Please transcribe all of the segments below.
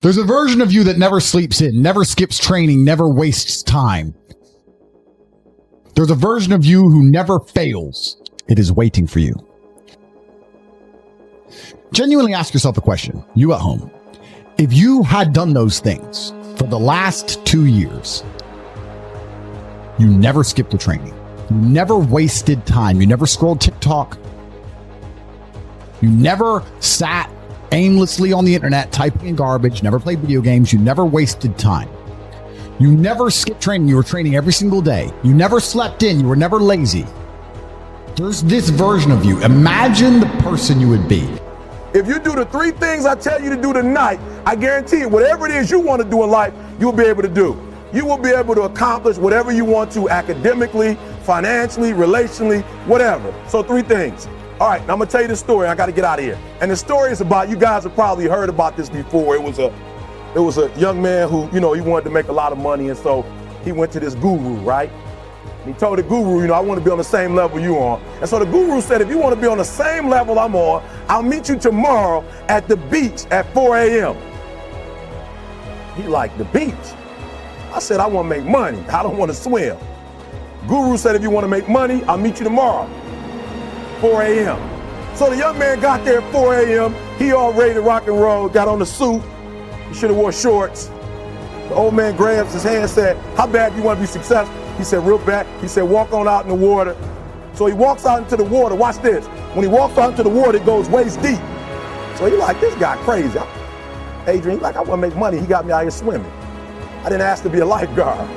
There's a version of you that never sleeps in, never skips training, never wastes time. There's a version of you who never fails. It is waiting for you. Genuinely ask yourself a question, you at home. If you had done those things for the last 2 years, you never skipped a training, you never wasted time, you never scrolled TikTok, you never sat aimlessly on the internet typing in garbage, never played video games, you never wasted time. You never skipped training, you were training every single day. You never slept in, you were never lazy. There's this version of you. Imagine the person you would be. If you do the 3 things I tell you to do tonight, I guarantee you, whatever it is you want to do in life, you'll be able to do. You will be able to accomplish whatever you want to academically, financially, relationally, whatever. So 3 things. All right, now I'm gonna tell you the story. I gotta get out of here. And the story is about, you guys have probably heard about this before. It was a young man who, he wanted to make a lot of money, and so he went to this guru, right? And he told the guru, I want to be on the same level you on. And so the guru said, if you want to be on the same level I'm on, I'll meet you tomorrow at the beach at 4 a.m. He liked the beach. I said, I want to make money. I don't want to swim. Guru said, if you want to make money, I'll meet you tomorrow. 4 a.m. So the young man got there at 4 a.m. He all ready to rock and roll, got on the suit. He should have wore shorts. The old man grabs his hand and said, how bad do you want to be successful? He said, real bad. He said, walk on out in the water. So he walks out into the water. Watch this. When he walks out into the water, it goes waist deep. So he like, this guy crazy. Adrian, he like, I want to make money. He got me out here swimming. I didn't ask to be a lifeguard.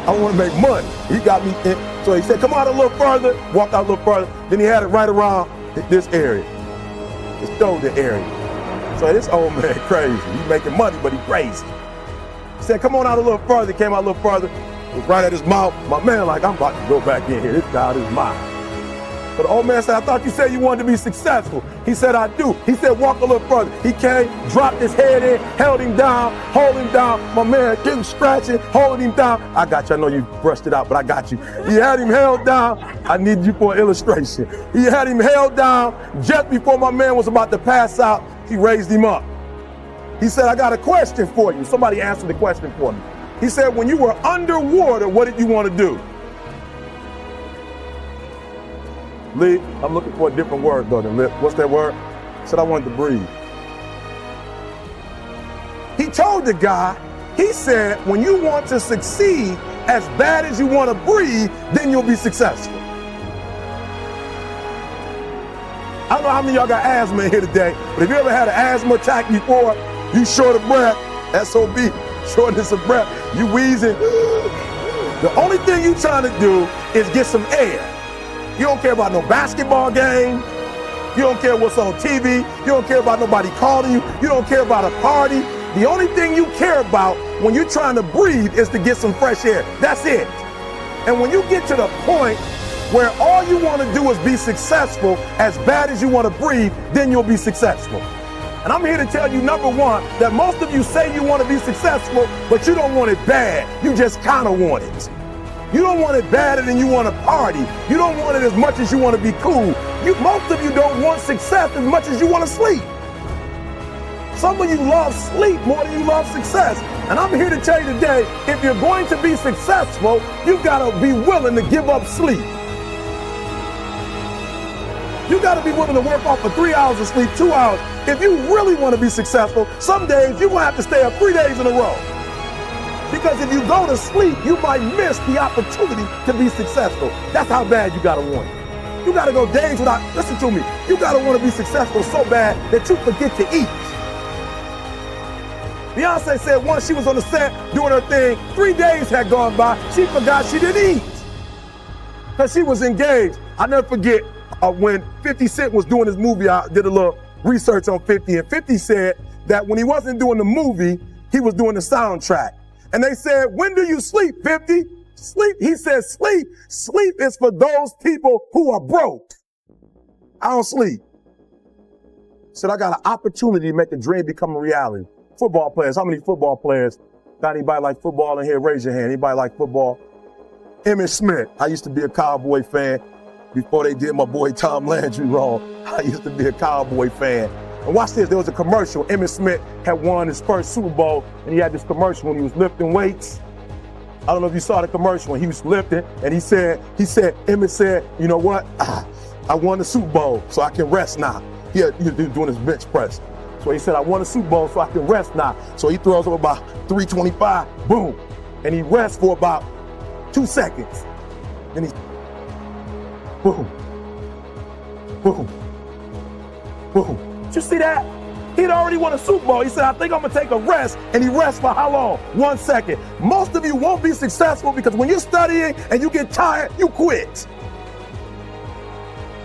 I want to make money. He got me in. So he said, come out a little further, walked out a little further. Then he had it right around this area, this shoulder area. So this old man crazy. He's making money, but he crazy. He said, come on out a little further. He came out a little further. It was right at his mouth. My man like, I'm about to go back in here. This guy is mine. So the old man said, I thought you said you wanted to be successful. He said, I do. He said, walk a little further. He came, dropped his head in, held him down, hold him down. My man getting scratching, holding him down. I got you. I know you brushed it out, but I got you. He had him held down. I need you for an illustration. He had him held down. Just before my man was about to pass out, he raised him up. He said, I got a question for you. Somebody answered the question for me. He said, when you were underwater, what did you want to do? Lee, I'm looking for a different word though than lip. What's that word? He said, I wanted to breathe. He told the guy, he said, when you want to succeed as bad as you want to breathe, then you'll be successful. I don't know how many of y'all got asthma in here today, but if you ever had an asthma attack before, you short of breath, SOB, shortness of breath, you wheezing. The only thing you trying to do is get some air. You don't care about no basketball game. You don't care what's on TV. You don't care about nobody calling you. You don't care about a party. The only thing you care about when you're trying to breathe is to get some fresh air. That's it. And when you get to the point where all you want to do is be successful as bad as you want to breathe, then you'll be successful. And I'm here to tell you, number one, that most of you say you want to be successful, but you don't want it bad. You just kind of want it. You don't want it badder than you want to party. You don't want it as much as you want to be cool. Most of you don't want success as much as you want to sleep. Some of you love sleep more than you love success. And I'm here to tell you today, if you're going to be successful, you've got to be willing to give up sleep. You got to be willing to work off for 3 hours of sleep, 2 hours. If you really want to be successful, some days you're going to have to stay up 3 days in a row. Because if you go to sleep, you might miss the opportunity to be successful. That's how bad you gotta want it. You gotta go days without, listen to me, you gotta want to be successful so bad that you forget to eat. Beyonce said once she was on the set doing her thing, 3 days had gone by, she forgot she didn't eat. Because she was engaged. I'll never forget when 50 Cent was doing his movie, I did a little research on 50, and 50 said that when he wasn't doing the movie, he was doing the soundtrack. And they said, when do you sleep, 50? Sleep. He said, sleep. Sleep is for those people who are broke. I don't sleep. He said, I got an opportunity to make a dream become a reality. Football players, how many football players? Got anybody like football in here? Raise your hand. Anybody like football? Emmitt Smith. I used to be a Cowboy fan before they did my boy Tom Landry wrong. I used to be a Cowboy fan. And watch this, there was a commercial. Emmitt Smith had won his first Super Bowl, and he had this commercial when he was lifting weights. I don't know if you saw the commercial when he was lifting, and Emmitt said, you know what? I won the Super Bowl, so I can rest now. He was doing his bench press. So he said, I won the Super Bowl, so I can rest now. So he throws up about 325, boom. And he rests for about 2 seconds. Then he, boom, boom, boom. Did you see that? He'd already won a Super Bowl. He said, I think I'm gonna take a rest. And he rests for how long? 1 second. Most of you won't be successful because when you're studying and you get tired, you quit.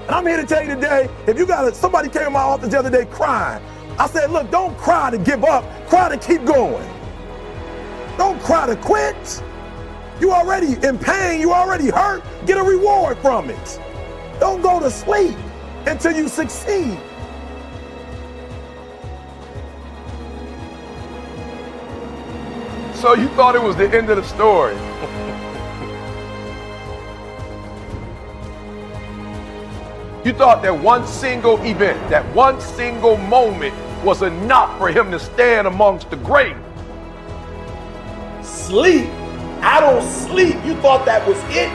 And I'm here to tell you today, if you somebody came in my office the other day crying. I said, look, don't cry to give up, cry to keep going. Don't cry to quit. You already in pain, you already hurt, get a reward from it. Don't go to sleep until you succeed. So you thought it was the end of the story. You thought that one single event, that one single moment was enough for him to stand amongst the great. Sleep. I don't sleep. You thought that was it?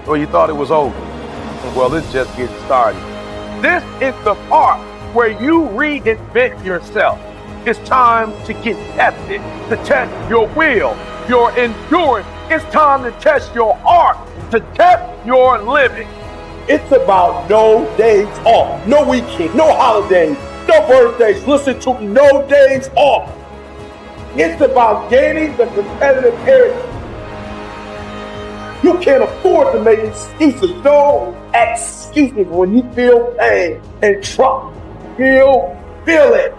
Well, you thought it was over. Well, it's just getting started. This is the part where you reinvent yourself. It's time to get tested, to test your will, your endurance. It's time to test your heart, to test your living. It's about no days off, no weekend, no holidays, no birthdays. Listen to me, no days off. It's about gaining the competitive edge. You can't afford to make excuses. No excuses when you feel pain and trouble. Feel it.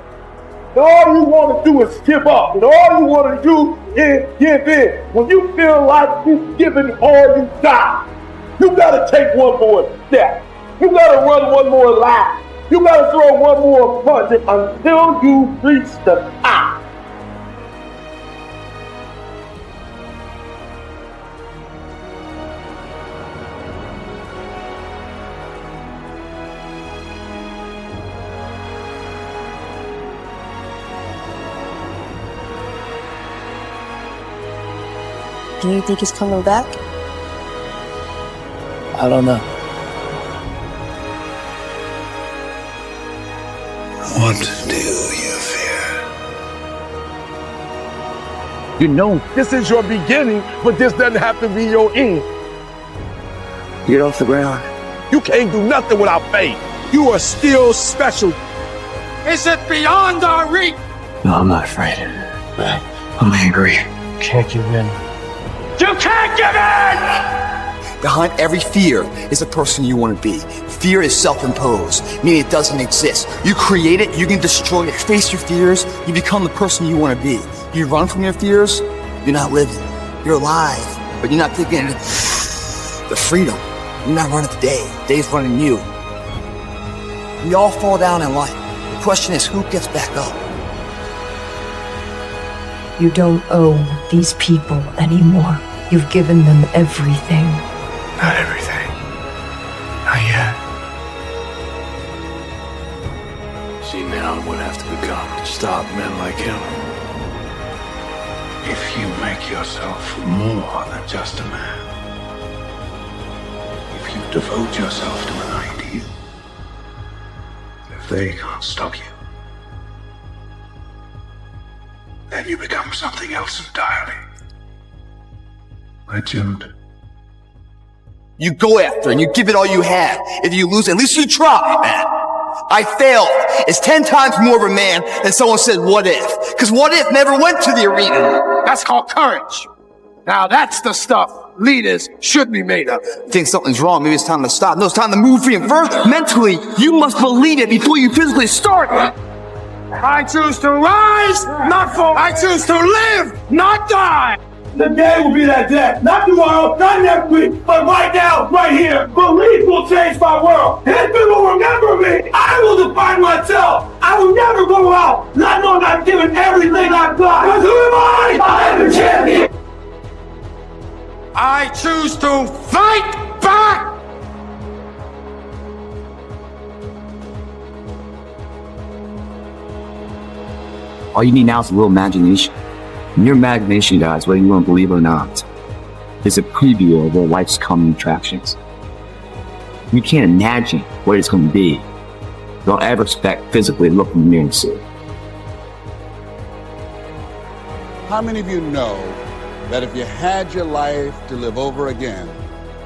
And all you want to do is give up. And all you want to do is give in. When you feel like you've given all you got, you got to take one more step. You got to run one more lap. You got to throw one more punch until you reach the top. Do you think he's coming back? I don't know. What do you fear? You know, this is your beginning, but this doesn't have to be your end. Get off the ground. You can't do nothing without faith. You are still special. Is it beyond our reach? No, I'm not afraid. I'm angry. Can't give in. You can't give in! Behind every fear is a person you want to be. Fear is self-imposed, meaning it doesn't exist. You create it, you can destroy it. Face your fears, you become the person you want to be. You run from your fears, you're not living. You're alive, but you're not taking the freedom. You're not running the day. The day's running you. We all fall down in life. The question is, who gets back up? You don't owe these people anymore. You've given them everything. Not everything. Not yet. See, now it would have to become to stop men like him. If you make yourself more than just a man, if you devote yourself to an ideal, if they can't stop you, then you become something else entirely. Legend. You go after and you give it all you have. If you lose, at least you try, man. I failed. It's 10 times more of a man than someone said, what if? Because what if never went to the arena. That's called courage. Now that's the stuff leaders should be made of. Think something's wrong, maybe it's time to stop. No, it's time to move free. And first, mentally, you must believe it before you physically start. I choose to rise, not fall. I choose to live, not die. The day will be that day. Not tomorrow, not next week, but right now, right here. Belief will change my world. History will remember me. I will define myself. I will never go out not knowing I've given everything I've got. Because who am I? I am the champion. I choose to fight back. All you need now is a little imagination. And your imagination, guys, whether you want to believe it or not, is a preview of where life's coming attractions. You can't imagine what it's going to be. Don't ever expect physically to look in the mirror and see it. How many of you know that if you had your life to live over again,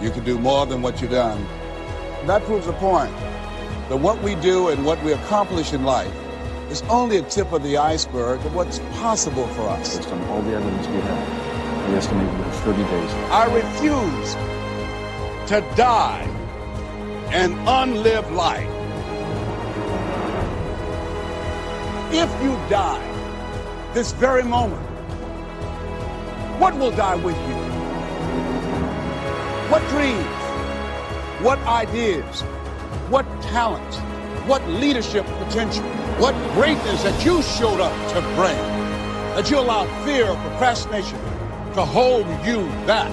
you could do more than what you've done? That proves the point that what we do and what we accomplish in life is only a tip of the iceberg of what's possible for us. Based on all the evidence we have, we estimate we have 30 days. I refuse to die an unlived life. If you die this very moment, what will die with you? What dreams? What ideas? What talents? What leadership potential? What greatness that you showed up to bring? That you allow fear or procrastination to hold you back?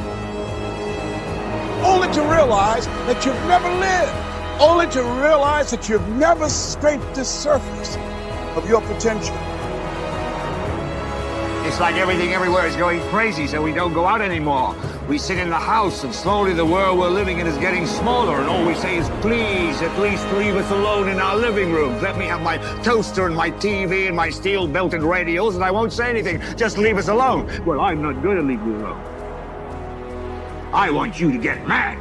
Only to realize that you've never lived. Only to realize that you've never scraped the surface of your potential. It's like everything everywhere is going crazy, so we don't go out anymore. We sit in the house, and slowly the world we're living in is getting smaller, and all we say is, please, at least leave us alone in our living rooms. Let me have my toaster and my TV and my steel-belted radios, and I won't say anything. Just leave us alone. Well, I'm not going to leave you alone. I want you to get mad.